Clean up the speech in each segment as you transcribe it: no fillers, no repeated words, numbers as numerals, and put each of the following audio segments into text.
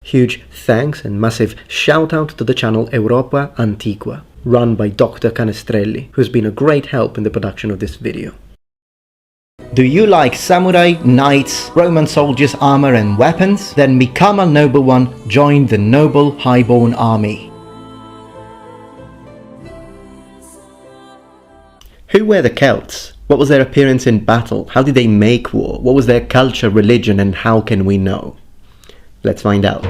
Huge thanks and massive shout out to the channel Evropantiqva, run by Dr. Canestrelli, who's been a great help in the production of this video. Do you like samurai, knights, Roman soldiers' armor and weapons? Then become a noble one, join the noble highborn army. Who were the Celts? What was their appearance in battle? How did they make war? What was their culture, religion, and how can we know? Let's find out.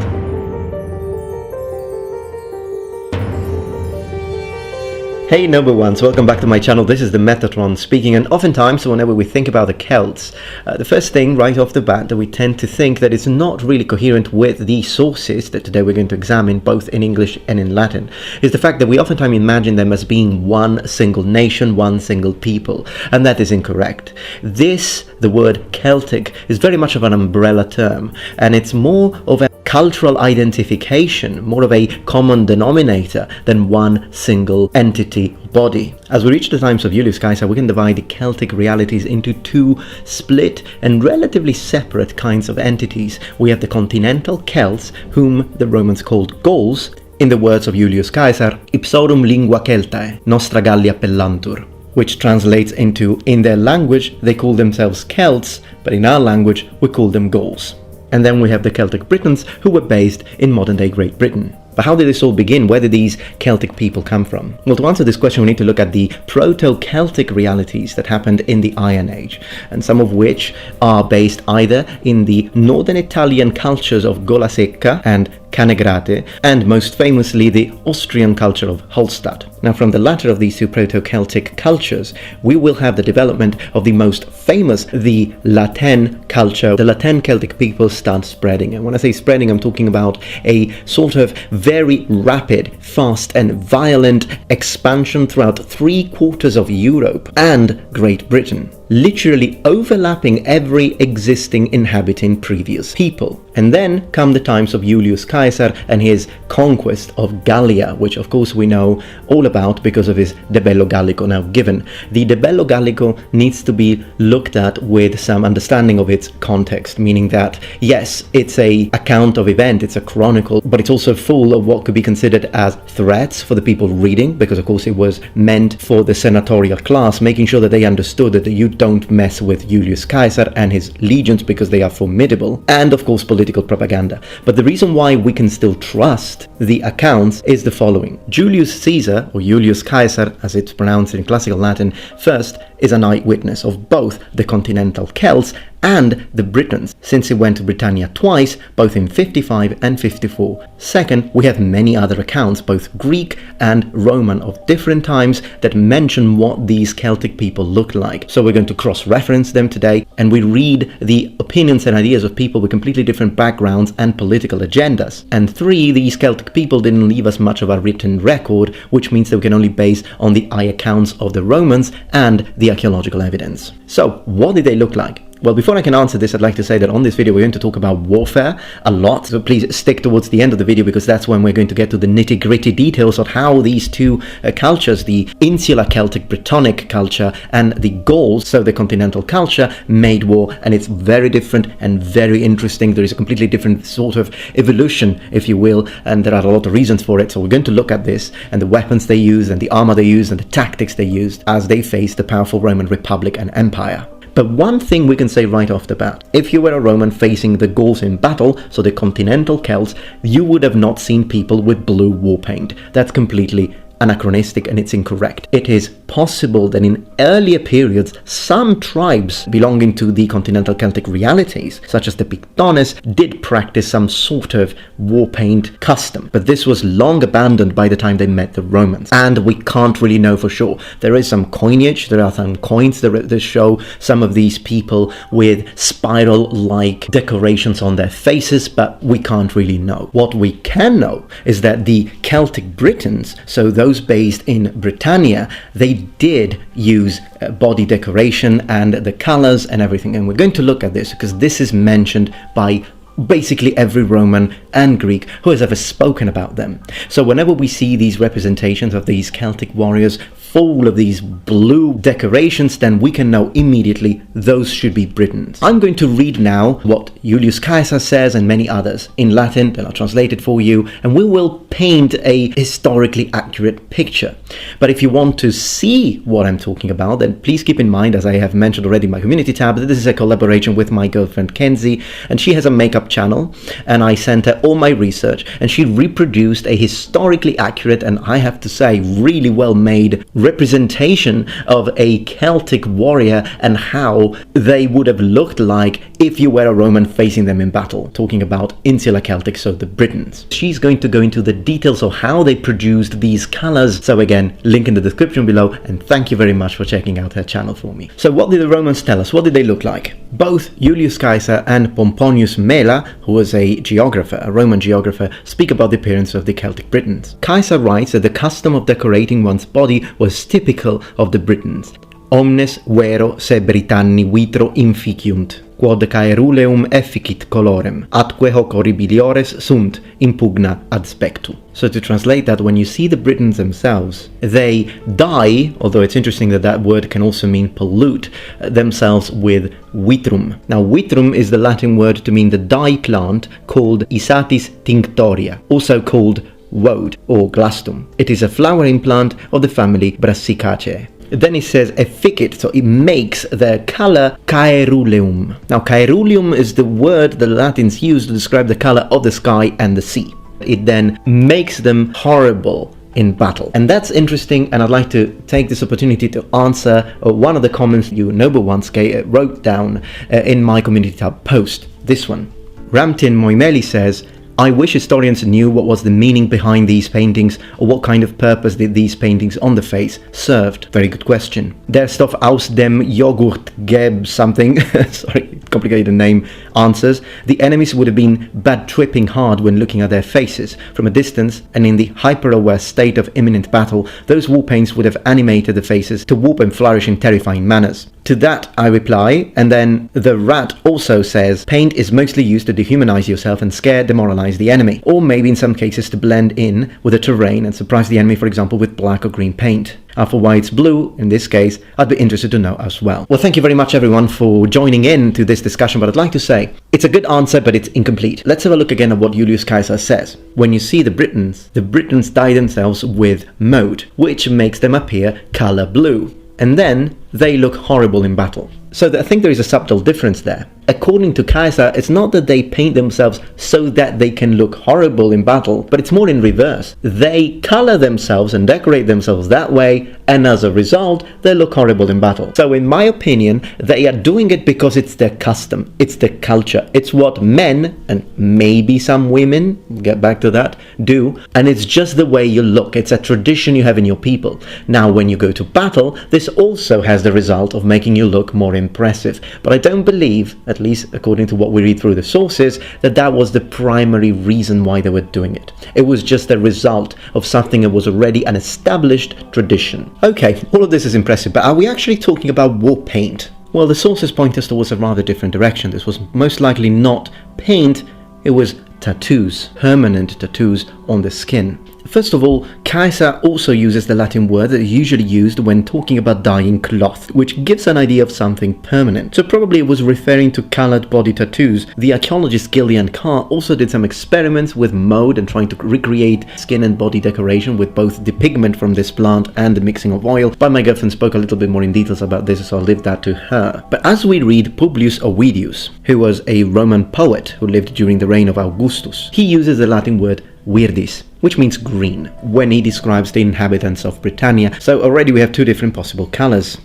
Hey noble ones, welcome back to my channel. This is the Metatron speaking, and oftentimes whenever we think about the Celts, the first thing right off the bat that we tend to think that it's not really coherent with the sources that today we're going to examine both in English and in Latin is the fact that we oftentimes imagine them as being one single nation, one single people, and that is incorrect. The word Celtic, is very much of an umbrella term, and it's more of a cultural identification, more of a common denominator than one single entity body. As we reach the times of Julius Caesar, we can divide the Celtic realities into two split and relatively separate kinds of entities. We have the continental Celts, whom the Romans called Gauls, in the words of Julius Caesar, ipsorum lingua Celtae, nostra Galli appellantur, which translates into, in their language, they call themselves Celts, but in our language, we call them Gauls. And then we have the Celtic Britons, who were based in modern-day Great Britain. But how did this all begin? Where did these Celtic people come from? Well, to answer this question, we need to look at the proto-Celtic realities that happened in the Iron Age, and some of which are based either in the northern Italian cultures of Gola Secca and Canegrate, and most famously the Austrian culture of Hallstatt. Now, from the latter of these two proto-Celtic cultures, we will have the development of the most famous, the Latin culture. The Latin Celtic people start spreading, and when I say spreading, I'm talking about a sort of very rapid, fast and violent expansion throughout 3/4 of Europe and Great Britain, literally overlapping every existing inhabiting previous people. And then come the times of Julius Caesar and his conquest of Gallia, which of course we know all about because of his De Bello Gallico now given. The De Bello Gallico needs to be looked at with some understanding of its context, meaning that yes, it's a account of event, it's a chronicle, but it's also full of what could be considered as threats for the people reading, because of course it was meant for the senatorial class, making sure that they understood that you don't mess with Julius Caesar and his legions because they are formidable, and of course political propaganda. But the reason why we can still trust the accounts is the following. Julius Caesar, or Julius Caesar as it's pronounced in classical Latin, first is an eyewitness of both the continental Celts and the Britons, since he went to Britannia twice, both in 55 and 54. Second, we have many other accounts, both Greek and Roman, of different times that mention what these Celtic people look like. So we're going to cross-reference them today, and we read the opinions and ideas of people with completely different backgrounds and political agendas. And three, these Celtic people didn't leave us much of a written record, which means that we can only base on the eye accounts of the Romans and the archaeological evidence. So, what did they look like? Well, before I can answer this, I'd like to say that on this video we're going to talk about warfare a lot, so please stick towards the end of the video because that's when we're going to get to the nitty-gritty details of how these two cultures, the insular Celtic Brittonnic culture and the Gauls, so the continental culture, made war, and it's very different and very interesting. There is a completely different sort of evolution, if you will, and there are a lot of reasons for it, so we're going to look at this and the weapons they used and the armor they used and the tactics they used as they faced the powerful Roman Republic and Empire. But one thing we can say right off the bat, if you were a Roman facing the Gauls in battle, so the continental Celts, you would have not seen people with blue war paint. That's completely anachronistic and it's incorrect. It is possible that in earlier periods some tribes belonging to the continental Celtic realities, such as the Pictones, did practice some sort of war paint custom, but this was long abandoned by the time they met the Romans, and we can't really know for sure. There is some coinage, there are some coins that show some of these people with spiral-like decorations on their faces, but we can't really know. What we can know is that the Celtic Britons, so those based in Britannia, they did use body decoration and the colors and everything, and we're going to look at this because this is mentioned by basically every Roman and Greek who has ever spoken about them. So whenever we see these representations of these Celtic warriors full of these blue decorations, then we can know immediately those should be Britons. I'm going to read now what Julius Caesar says and many others in Latin, then I'll translate it for you, and we will paint a historically accurate picture. But if you want to see what I'm talking about, then please keep in mind, as I have mentioned already in my community tab, that this is a collaboration with my girlfriend Kenzie, and she has a makeup channel, and I sent her all my research, and she reproduced a historically accurate, and I have to say, really well made representation of a Celtic warrior and how they would have looked like if you were a Roman facing them in battle, talking about Insular Celtic, so the Britons. She's going to go into the details of how they produced these colors, so again, link in the description below, and thank you very much for checking out her channel for me. So what did the Romans tell us? What did they look like? Both Julius Caesar and Pomponius Mela, who was a geographer, a Roman geographer, speak about the appearance of the Celtic Britons. Caesar writes that the custom of decorating one's body was typical of the Britons. Omnes vero se Britanni vitro inficiunt, quod caeruleum efficit colorem, atque hoc horribiliores sunt impugna ad spectu. So to translate that, when you see the Britons themselves, they dye, although it's interesting that that word can also mean pollute, themselves with vitrum. Now vitrum is the Latin word to mean the dye plant called Isatis tinctoria, also called woad or glastum. It is a flowering plant of the family Brassicaceae. Then it says efficit, so it makes the color caeruleum. Now caeruleum is the word the Latins use to describe the color of the sky and the sea. It then makes them horrible in battle. And that's interesting, and I'd like to take this opportunity to answer one of the comments you noble ones wrote down in my community tab post. This one. Ramtin Moimeli says, I wish historians knew what was the meaning behind these paintings, or what kind of purpose did these paintings on the face served. Very good question. Der Stoff aus dem Joghurt geb something, sorry, complicated name, answers, the enemies would have been bad tripping hard when looking at their faces. From a distance, and in the hyper-aware state of imminent battle, those war paints would have animated the faces to whoop and flourish in terrifying manners. To that I reply, and then the rat also says, paint is mostly used to dehumanize yourself and scare, demoralize the enemy, or maybe in some cases to blend in with the terrain and surprise the enemy, for example with black or green paint. For why it's blue, in this case, I'd be interested to know as well. Well, thank you very much everyone for joining in to this discussion, but I'd like to say, it's a good answer, but it's incomplete. Let's have a look again at what Julius Caesar says. When you see the Britons dye themselves with mode, which makes them appear color blue. And then they look horrible in battle. So I think there is a subtle difference there. According to Caesar, it's not that they paint themselves so that they can look horrible in battle, but it's more in reverse. They color themselves and decorate themselves that way, and as a result, they look horrible in battle. So in my opinion, they are doing it because it's their custom, it's their culture, it's what men, and maybe some women, get back to that, do, and it's just the way you look. It's a tradition you have in your people. Now, when you go to battle, this also has the result of making you look more impressive, but I don't believe, at least according to what we read through the sources, that was the primary reason why they were doing it. It was just a result of something that was already an established tradition. Okay, all of this is impressive, but are we actually talking about war paint? Well, the sources point us towards a rather different direction. This was most likely not paint, it was tattoos, permanent tattoos on the skin. First of all, Caesar also uses the Latin word that is usually used when talking about dyeing cloth, which gives an idea of something permanent. So probably it was referring to colored body tattoos. The archaeologist Galli and Carr also did some experiments with mode and trying to recreate skin and body decoration with both the pigment from this plant and the mixing of oil. But my girlfriend spoke a little bit more in details about this, so I'll leave that to her. But as we read Publius Ovidius, who was a Roman poet who lived during the reign of Augustus, he uses the Latin word viridis, which means green, when he describes the inhabitants of Britannia. So already we have two different possible colors.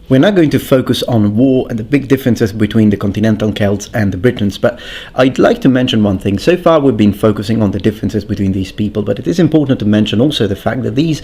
We're not going to focus on war and the big differences between the continental Celts and the Britons, but I'd like to mention one thing. So far we've been focusing on the differences between these people, but it is important to mention also the fact that these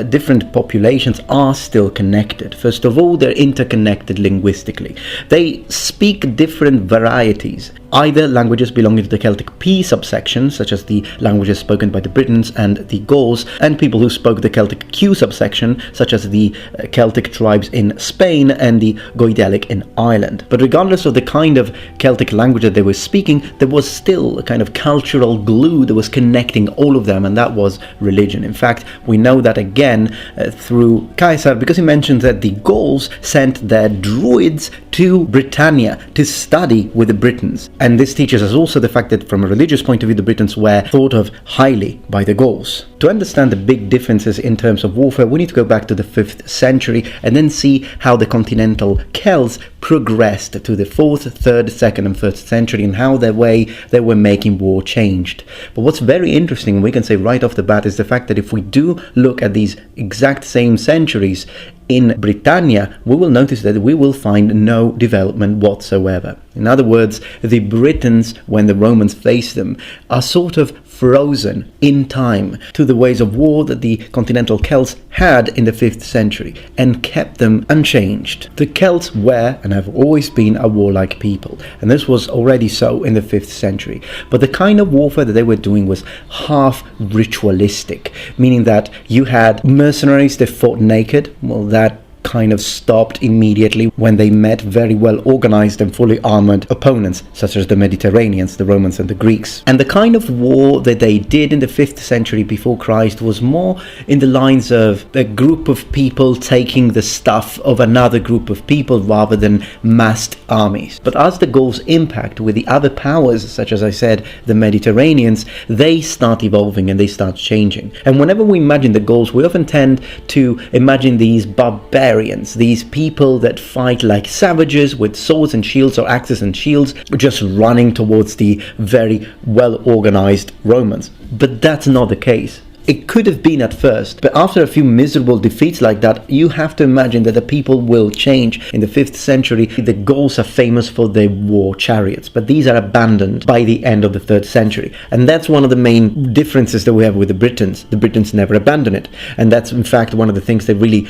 different populations are still connected. First of all, they're interconnected linguistically. They speak different varieties either languages belonging to the Celtic P subsection, such as the languages spoken by the Britons and the Gauls, and people who spoke the Celtic Q subsection, such as the Celtic tribes in Spain and the Goidelic in Ireland. But regardless of the kind of Celtic language that they were speaking, there was still a kind of cultural glue that was connecting all of them, and that was religion. In fact, we know that again through Caesar, because he mentions that the Gauls sent their druids to Britannia to study with the Britons. And this teaches us also the fact that from a religious point of view, the Britons were thought of highly by the Gauls. To understand the big differences in terms of warfare, we need to go back to the 5th century and then see how the continental Celts progressed to the 4th, 3rd, 2nd and 1st century, and how the way they were making war changed. But what's very interesting, we can say right off the bat, is the fact that if we do look at these exact same centuries in Britannia, we will notice that we will find no development whatsoever. In other words, the Britons, when the Romans face them, are sort of frozen in time to the ways of war that the continental Celts had in the 5th century and kept them unchanged. The Celts were and have always been a warlike people, and this was already so in the 5th century. But the kind of warfare that they were doing was half ritualistic, meaning that you had mercenaries that fought naked. Well, that kind of stopped immediately when they met very well organized and fully armored opponents, such as the Mediterraneans, the Romans and the Greeks. And the kind of war that they did in the 5th century before Christ was more in the lines of a group of people taking the stuff of another group of people rather than massed armies. But as the Gauls impact with the other powers, such as I said, the Mediterraneans, they start evolving and they start changing. And whenever we imagine the Gauls, we often tend to imagine these barbarians, these people that fight like savages with swords and shields or axes and shields, just running towards the very well organized Romans. But that's not the case. It could have been at first, but after a few miserable defeats like that, you have to imagine that the people will change. In the 5th century, the Gauls are famous for their war chariots, but these are abandoned by the end of the 3rd century. And that's one of the main differences that we have with the Britons. The Britons never abandon it. And that's, in fact, one of the things that really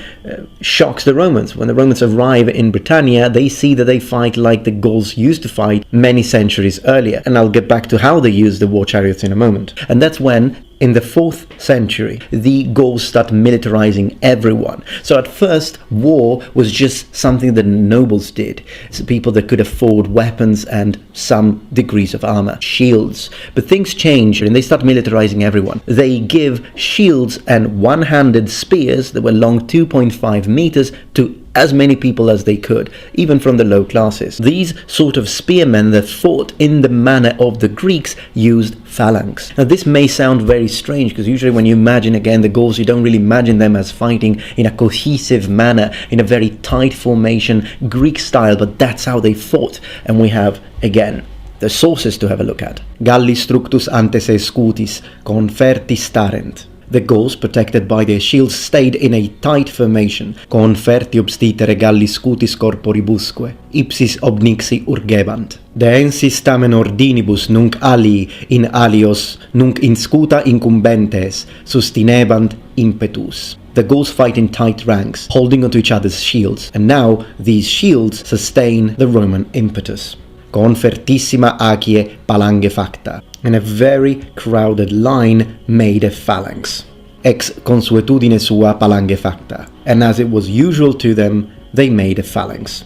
shocks the Romans. When the Romans arrive in Britannia, they see that they fight like the Gauls used to fight many centuries earlier. And I'll get back to how they use the war chariots in a moment. And that's when, in the 4th century, the Gauls start militarizing everyone. So at first, war was just something that nobles did. So people that could afford weapons and some degrees of armor, shields. But things change and they start militarizing everyone. They give shields and one-handed spears that were long 2.5 meters to as many people as they could, even from the low classes. These sort of spearmen that fought in the manner of the Greeks used phalanx. Now this may sound very strange, because usually when you imagine again the Gauls, you don't really imagine them as fighting in a cohesive manner, in a very tight formation, Greek style, but that's how they fought. And we have, again, the sources to have a look at. Galli structus ante se scutis, conferti starent. The Gauls, protected by their shields, stayed in a tight formation. Conferti obstitere Galli scutis corporibusque, ipsis obnixi urgebant. Deensis tamen ordinibus nunc alii in alios, nunc in scuta incumbentes, sustinebant impetus. The Gauls fight in tight ranks, holding onto each other's shields, and now these shields sustain the Roman impetus. Confertissima acie palange facta, and a very crowded line made a phalanx. Ex consuetudine sua palange facta, and as it was usual to them, they made a phalanx.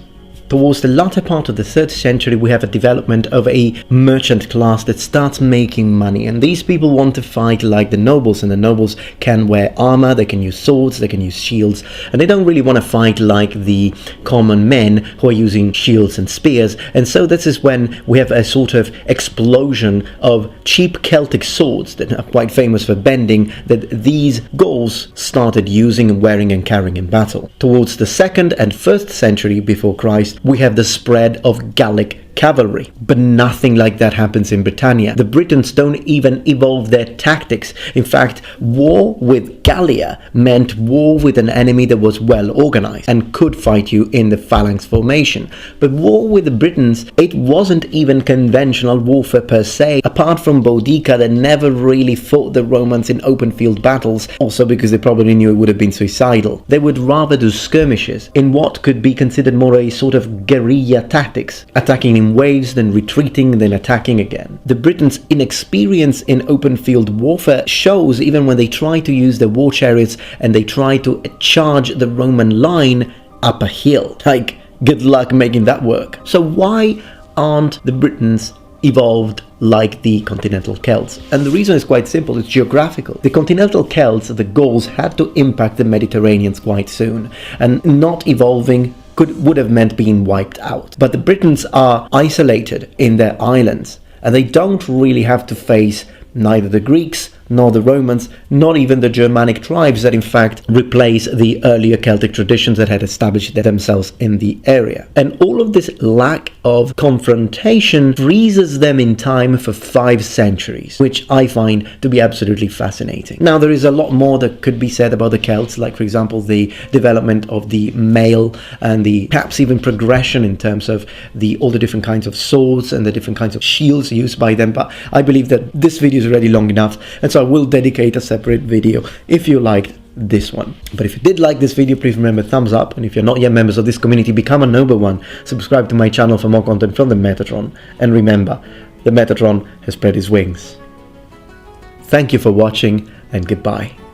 Towards the latter part of the 3rd century, we have a development of a merchant class that starts making money, and these people want to fight like the nobles, and the nobles can wear armor, they can use swords, they can use shields, and they don't really want to fight like the common men who are using shields and spears. And so this is when we have a sort of explosion of cheap Celtic swords that are quite famous for bending, that these Gauls started using and wearing and carrying in battle. Towards the 2nd and 1st century before Christ, we have the spread of Gallic cavalry, but nothing like that happens in Britannia. The Britons don't even evolve their tactics. In fact, war with Gallia meant war with an enemy that was well organized and could fight you in the phalanx formation. But war with the Britons, it wasn't even conventional warfare per se, apart from Boudica that never really fought the Romans in open field battles, also because they probably knew it would have been suicidal. They would rather do skirmishes in what could be considered more a sort of guerrilla tactics, attacking in in waves, then retreating, then attacking again. The Britons' inexperience in open field warfare shows even when they try to use their war chariots and they try to charge the Roman line up a hill. Like, good luck making that work. So why aren't the Britons evolved like the continental Celts? And the reason is quite simple, it's geographical. The continental Celts, the Gauls, had to impact the Mediterraneans quite soon, and not evolving would have meant being wiped out. But the Britons are isolated in their islands, and they don't really have to face neither the Greeks nor the Romans, not even the Germanic tribes that in fact replace the earlier Celtic traditions that had established themselves in the area. And all of this lack of confrontation freezes them in time for 5 centuries, which I find to be absolutely fascinating. Now, there is a lot more that could be said about the Celts, like for example the development of the mail and the perhaps even progression in terms of all the different kinds of swords and the different kinds of shields used by them, but I believe that this video is already long enough, and so I will dedicate a separate video if you liked this one. But if you did like this video, please remember thumbs up, and if you're not yet members of this community, become a noble one. Subscribe to my channel for more content from the Metatron, and remember, the Metatron has spread his wings. Thank you for watching, and goodbye.